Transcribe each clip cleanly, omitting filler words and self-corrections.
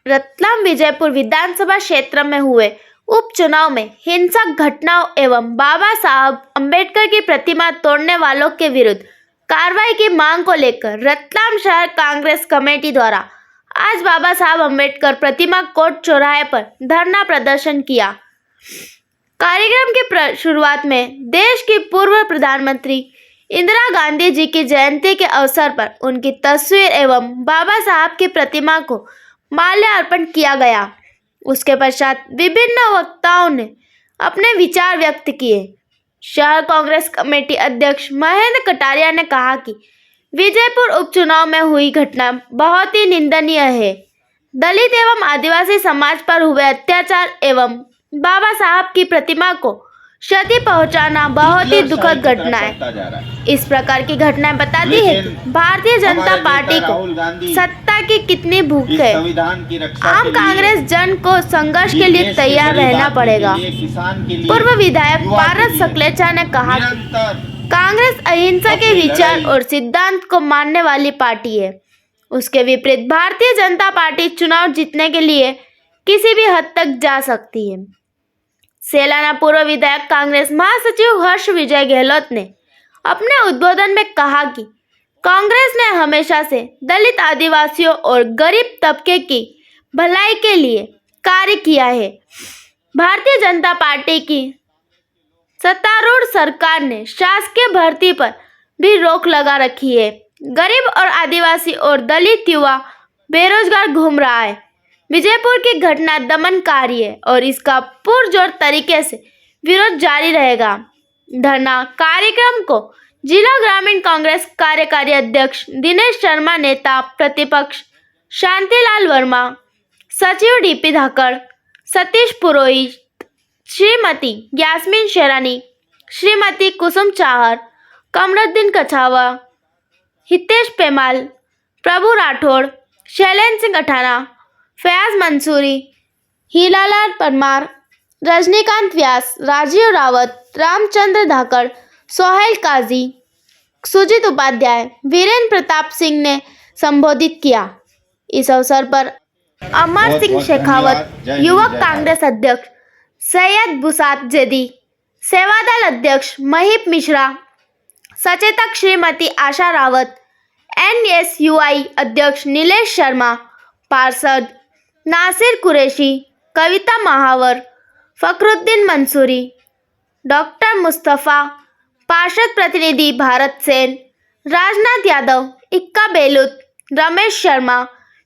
रतलाम विजयपुर विधानसभा क्षेत्र में हुए उपचुनाव में हिंसक घटनाओं एवं बाबा साहब अंबेडकर की प्रतिमा तोड़ने वालों के विरुद्ध कार्रवाई की मांग को लेकर रतलाम शहर कांग्रेस कमेटी द्वारा आज बाबा साहब अंबेडकर प्रतिमा कोर्ट चौराहे पर धरना प्रदर्शन किया। कार्यक्रम की शुरुआत में देश की पूर्व प्रधानमंत्री इंदिरा गांधी जी की जयंती के अवसर पर उनकी तस्वीर एवं बाबा साहब की प्रतिमा को माल्यार्पण किया गया। उसके पश्चात विभिन्न वक्ताओं ने अपने विचार व्यक्त किए। शहर कांग्रेस कमेटी अध्यक्ष महेंद्र कटारिया ने कहा कि विजयपुर उपचुनाव में हुई घटना बहुत ही निंदनीय है। दलित एवं आदिवासी समाज पर हुए अत्याचार एवं बाबा साहब की प्रतिमा को क्षति पहुंचाना बहुत ही दुखद घटना है। इस प्रकार की घटनाएं बताती है कि भारतीय जनता पार्टी को सत्ता की कितनी भूख है। आम कांग्रेस जन को संघर्ष के लिए तैयार रहना पड़ेगा। पूर्व विधायक पारस सकलेचा ने कहा कि कांग्रेस अहिंसा के विचार और सिद्धांत को मानने वाली पार्टी है। उसके विपरीत भारतीय जनता पार्टी चुनाव जीतने के लिए किसी भी हद तक जा सकती है। सेलाना पूर्व विधायक कांग्रेस महासचिव हर्ष विजय गहलोत ने अपने उद्बोधन में कहा कि कांग्रेस ने हमेशा से दलित आदिवासियों और गरीब तबके की भलाई के लिए कार्य किया है। भारतीय जनता पार्टी की सत्तारूढ़ सरकार ने शासकीय भर्ती पर भी रोक लगा रखी है। गरीब और आदिवासी और दलित युवा बेरोजगार घूम रहा है। विजयपुर की घटना दमनकारी है और इसका पुरजोर तरीके से विरोध जारी रहेगा। धरना कार्यक्रम को जिला ग्रामीण कांग्रेस कार्यकारी अध्यक्ष दिनेश शर्मा, नेता प्रतिपक्ष शांतिलाल वर्मा, सचिव डीपी धाकड़, सतीश पुरोहित, श्रीमती यास्मीन शेरानी, श्रीमती कुसुम चाहर, कमरुद्दीन कछावा, हितेश पेमाल, प्रभु राठौड़, शैलेंद्र सिंह अठाना, फयाज मंसूरी, हीलालाल परमार, रजनीकांत व्यास, राजीव रावत, रामचंद्र धाकड़, सोहेल काजी, सुजीत उपाध्याय, वीरेंद्र प्रताप सिंह ने संबोधित किया। इस अवसर पर अमर सिंह शेखावत, युवक कांग्रेस अध्यक्ष सैयद बुसात जेदी, सेवादल अध्यक्ष महीप मिश्रा, सचेतक श्रीमती आशा रावत, NSUI अध्यक्ष नीलेश शर्मा, पार्षद नासिर कुरैशी, कविता महावर, फखरुद्दीन मंसूरी, डॉक्टर मुस्तफ़ा, पार्षद प्रतिनिधि भारत सेन, राजनाथ यादव, इक्का बेलुत, रमेश शर्मा,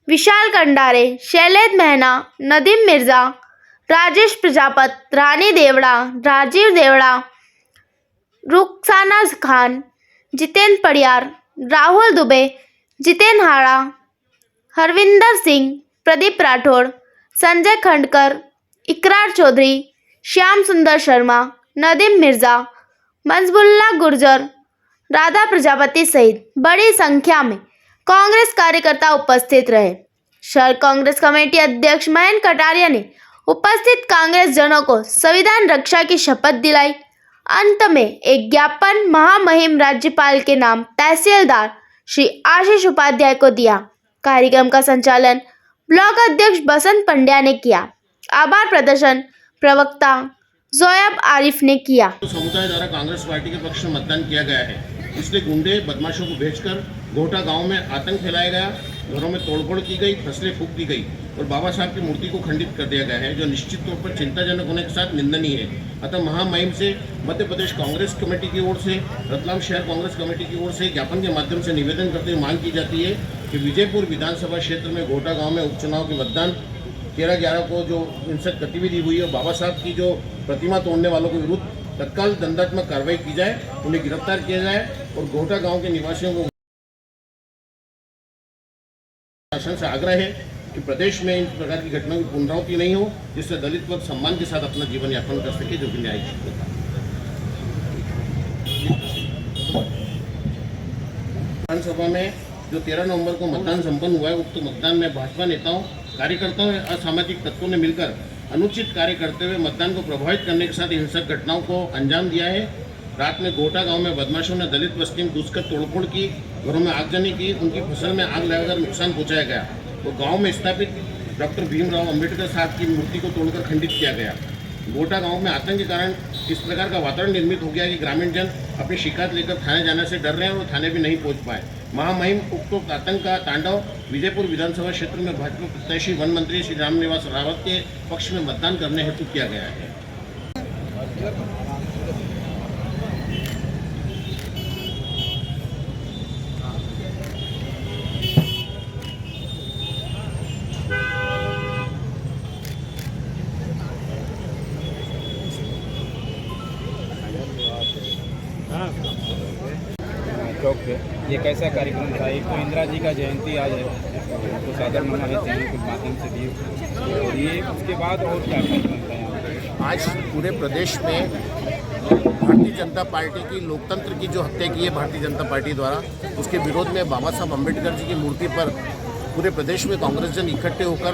विशाल कंडारे, शैलेंद्र महना, नदीम मिर्जा, राजेश प्रजापत, रानी देवड़ा, राजीव देवड़ा, रुखसाना खान, जितेंद्र पड़ियार, राहुल दुबे, जितेंद्र हाड़ा, हरविंदर सिंह, प्रदीप राठौड़, संजय खंडकर, इकरार चौधरी, श्याम सुंदर शर्मा, नदीम मिर्जा, मंजबुल्ला गुर्जर, राधा प्रजापति सहित बड़ी संख्या में कांग्रेस कार्यकर्ता उपस्थित रहे। शहर कांग्रेस कमेटी अध्यक्ष महेंद्र कटारिया ने उपस्थित कांग्रेस जनों को संविधान रक्षा की शपथ दिलाई। अंत में एक ज्ञापन महामहिम राज्यपाल के नाम तहसीलदार श्री आशीष उपाध्याय को दिया। कार्यक्रम का संचालन ब्लॉक अध्यक्ष बसंत पंड्या ने किया। आभार प्रदर्शन प्रवक्ता जोयाब आरिफ ने किया। समुदाय द्वारा कांग्रेस पार्टी के पक्ष में मतदान किया गया है, इसलिए गुंडे बदमाशों को भेजकर घोटा गांव में आतंक फैलाया गया, घरों में तोड़फोड़ की गई, फसलें फूंक दी गई और बाबा साहब की मूर्ति को खंडित कर दिया गया है, जो निश्चित तौर पर चिंताजनक होने के साथ निंदनीय है। अतः महामहिम से मध्य प्रदेश कांग्रेस कमेटी की ओर से, रतलाम शहर कांग्रेस कमेटी की ओर से ज्ञापन के माध्यम से निवेदन करते हुए मांग की जाती है कि विजयपुर विधानसभा क्षेत्र में घोटा गाँव में उपचुनाव के मतदान 13/11 को जो हिंसक गतिविधि हुई है, बाबा साहब की जो प्रतिमा तोड़ने वालों के विरुद्ध तत्काल दंडात्मक कार्रवाई की जाए, उन्हें गिरफ्तार किया जाए और घोटा गांव के निवासियों को शासन से आग्रह है कि प्रदेश में इन प्रकार की घटनाओं की पुनरावृत्ति नहीं हो, जिससे दलित वर्ग सम्मान के साथ अपना जीवन यापन कर सके, जो कि न्यायिक होता है। विधानसभा में जो 13 नवंबर को मतदान संपन्न हुआ है, उक्त मतदान में भाजपा नेताओं, कार्यकर्ताओं और असामाजिक तत्वों ने मिलकर अनुचित कार्य करते हुए मतदान को प्रभावित करने के साथ हिंसक घटनाओं को अंजाम दिया है। रात में गोटा गांव में बदमाशों ने दलित बस्ती में घुसकर तोड़फोड़ की, घरों में आगजनी की, उनकी फसल में आग लगाकर नुकसान पहुंचाया गया। तो गांव में स्थापित डॉक्टर भीमराव अंबेडकर साहब की मूर्ति को तोड़कर खंडित किया गया। गोटा गांव में आतंक के कारण इस प्रकार का वातावरण निर्मित हो गया कि ग्रामीण जन अपनी शिकायत लेकर थाने जाने से डर रहे हैं और थाने भी नहीं पहुंच पाए। महामहिम उपरोक्त आतंक का तांडव विजयपुर विधानसभा क्षेत्र में भाजपा प्रत्याशी वन मंत्री श्री रामनिवास रावत के पक्ष में मतदान करने हेतु किया गया है। चौक पे ये कैसा कार्यक्रम था? एक तो इंदिरा जी का जयंती आज है, तो सादर नमन है चैनल के माध्यम से भी, और ये उसके बाद और क्या कार्यक्रम था यहाँ पे? आज पूरे प्रदेश में भारतीय जनता पार्टी की लोकतंत्र की जो हत्या की है भारतीय जनता पार्टी द्वारा, उसके विरोध में बाबा साहब अम्बेडकर जी की मूर्ति पर पूरे प्रदेश में कांग्रेस जन इकट्ठे होकर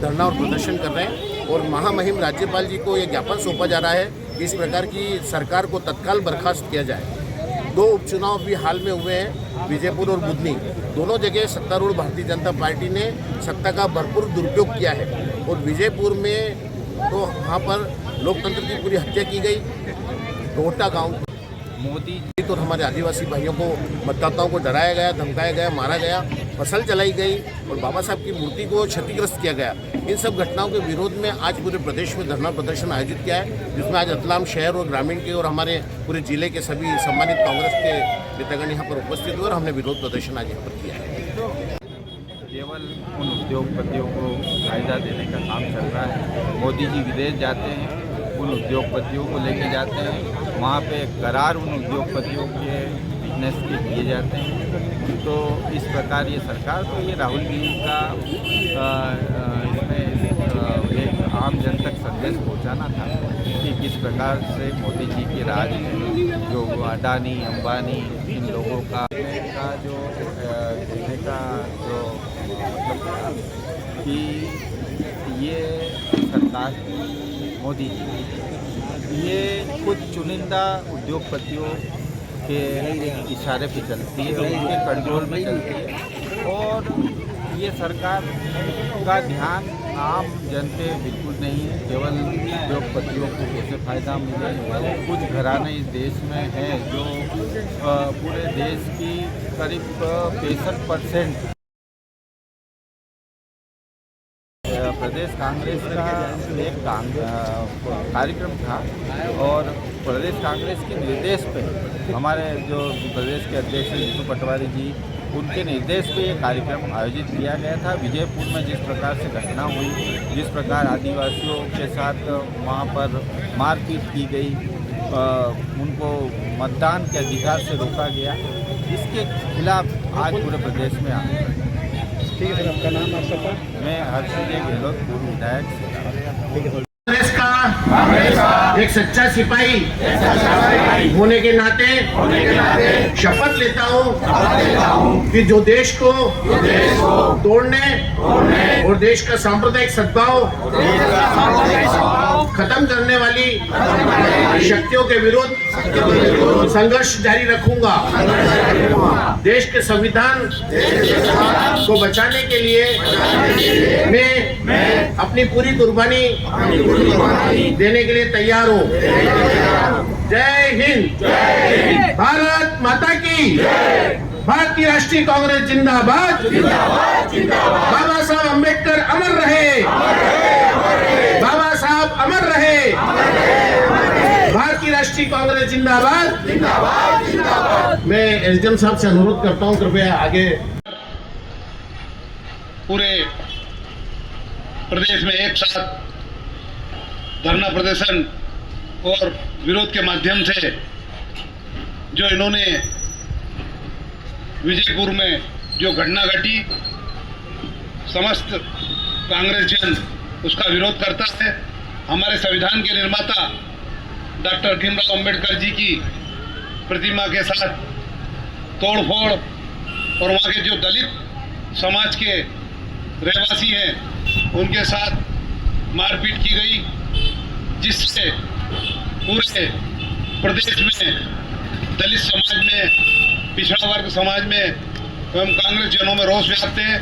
धरना और प्रदर्शन कर रहे हैं। और महामहिम राज्यपाल जी को ये ज्ञापन सौंपा जा रहा है कि इस प्रकार की सरकार को तत्काल बर्खास्त किया जाए। 2 उपचुनाव भी हाल में हुए हैं, विजयपुर और बुधनी, दोनों जगह सत्तारूढ़ भारतीय जनता पार्टी ने सत्ता का भरपूर दुरुपयोग किया है। और विजयपुर में तो वहाँ पर लोकतंत्र की पूरी हत्या की गई। गोटा गांव मोदी जी तो हमारे आदिवासी भाइयों को, मतदाताओं को डराया गया, धमकाया गया, मारा गया, फसल जलाई गई और बाबा साहब की मूर्ति को क्षतिग्रस्त किया गया। इन सब घटनाओं के विरोध में आज पूरे प्रदेश में धरना प्रदर्शन आयोजित किया है, जिसमें आज रतलाम शहर और ग्रामीण के और हमारे पूरे जिले के सभी सम्मानित कांग्रेस के नेतागण यहाँ पर उपस्थित हुए और हमने विरोध प्रदर्शन आज यहाँ पर किया है। केवल उन उद्योगपतियों को फायदा देने का काम चल रहा है। मोदी जी विदेश जाते हैं, उन उद्योगपतियों को लेके जाते हैं, वहाँ पे करार उन उद्योगपतियों के बिजनेस के दिए जाते हैं। तो इस प्रकार ये सरकार, तो ये राहुल जी का इसमें एक आम जन तक संदेश पहुँचाना था कि किस प्रकार से मोदी जी के राज में जो अडानी अंबानी इन लोगों का जो कहने का जो मतलब था कि ये सरकार मोदी जी ये कुछ चुनिंदा उद्योगपतियों के इशारे पे चलती है, उनके कंट्रोल में चलती है। और ये सरकार का ध्यान आम जन पे बिल्कुल नहीं है। केवल उद्योगपतियों को कैसे फ़ायदा मिले। कुछ घराने इस देश में हैं जो पूरे देश की करीब 65% प्रदेश कांग्रेस का एक कार्यक्रम था और प्रदेश कांग्रेस के निर्देश पे हमारे जो प्रदेश के अध्यक्ष जीतू पटवारी जी, उनके निर्देश पे ये कार्यक्रम आयोजित किया गया था। विजयपुर में जिस प्रकार से घटना हुई, जिस प्रकार आदिवासियों के साथ वहाँ पर मारपीट की गई, उनको मतदान के अधिकार से रोका गया, इसके खिलाफ आज पूरे प्रदेश में आए। ठीक है सर, आपका नाम और सपा? मैं हर्षित गहलोत, पूर्व विधायक। कांग्रेस का एक सच्चा सिपाही होने के नाते शपथ लेता हूँ कि जो देश को तोड़ने और देश का सांप्रदायिक सद्भाव खत्म करने वाली शक्तियों के विरुद्ध संघर्ष जारी रखूंगा। देश के संविधान को बचाने के लिए मैं अपनी पूरी कुर्बानी देने के लिए तैयार हूँ। जय हिंद, भारत माता की, भारतीय राष्ट्रीय कांग्रेस जिंदाबाद, बाबा साहब अम्बेडकर अमर रहे, बाबा साहब अमर रहे, भारतीय राष्ट्रीय कांग्रेस जिंदाबाद। मैं एसडीएम साहब से अनुरोध करता हूँ, कृपया आगे। पूरे प्रदेश में एक साथ धरना प्रदर्शन और विरोध के माध्यम से जो इन्होंने विजयपुर में जो घटना घटी, समस्त कांग्रेस जन उसका विरोध करता है। हमारे संविधान के निर्माता डॉक्टर भीमराव अंबेडकर जी की प्रतिमा के साथ तोड़फोड़ और वहाँ के जो दलित समाज के रहवासी हैं उनके साथ मारपीट की गई, जिससे पूरे प्रदेश में दलित समाज में, पिछड़ा वर्ग समाज में एवं कांग्रेस जनों में रोष व्याप्त है।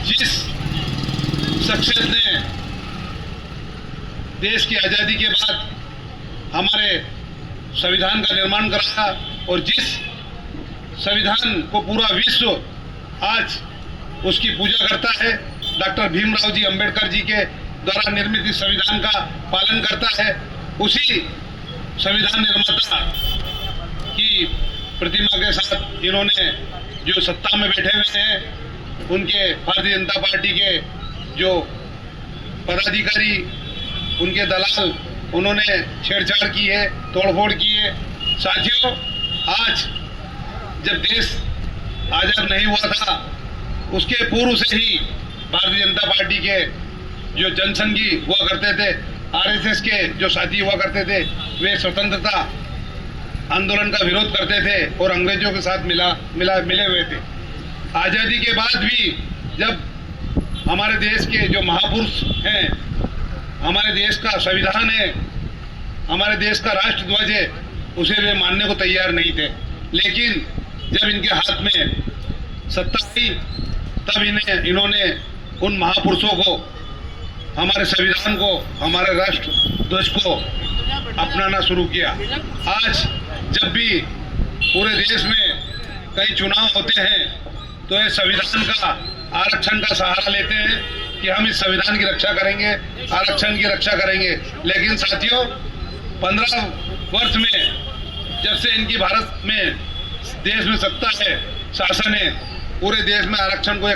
जिस शख्सियत ने देश की आज़ादी के बाद हमारे संविधान का निर्माण कराया और जिस संविधान को पूरा विश्व आज उसकी पूजा करता है, डॉक्टर भीमराव जी अंबेडकर जी के द्वारा निर्मित इस संविधान का पालन करता है, उसी संविधान निर्माता की प्रतिमा के साथ इन्होंने जो सत्ता में बैठे हुए हैं उनके भारतीय जनता पार्टी के जो पदाधिकारी, उनके दलाल, उन्होंने छेड़छाड़ की है, तोड़फोड़ की है। साथियों, आज जब देश आज़ाद नहीं हुआ था उसके पूर्व से ही भारतीय जनता पार्टी के जो जनसंघी हुआ करते थे, आरएसएस के जो साथी हुआ करते थे, वे स्वतंत्रता आंदोलन का विरोध करते थे और अंग्रेजों के साथ मिले हुए थे। आज़ादी के बाद भी जब हमारे देश के जो महापुरुष हैं, हमारे देश का संविधान है, हमारे देश का राष्ट्रध्वज है, उसे वे मानने को तैयार नहीं थे। लेकिन जब इनके हाथ में सत्ता आई तब इन्होंने उन महापुरुषों को, हमारे संविधान को, हमारे राष्ट्रध्वज को अपनाना शुरू किया। आज जब भी पूरे देश में कई चुनाव होते हैं तो ये संविधान का, आरक्षण का सहारा लेते हैं कि हम इस संविधान की रक्षा करेंगे, आरक्षण की रक्षा करेंगे। लेकिन साथियों, 15 वर्ष में जब से इनकी भारत में देश में सत्ता है, शासन है, पूरे देश में आरक्षण को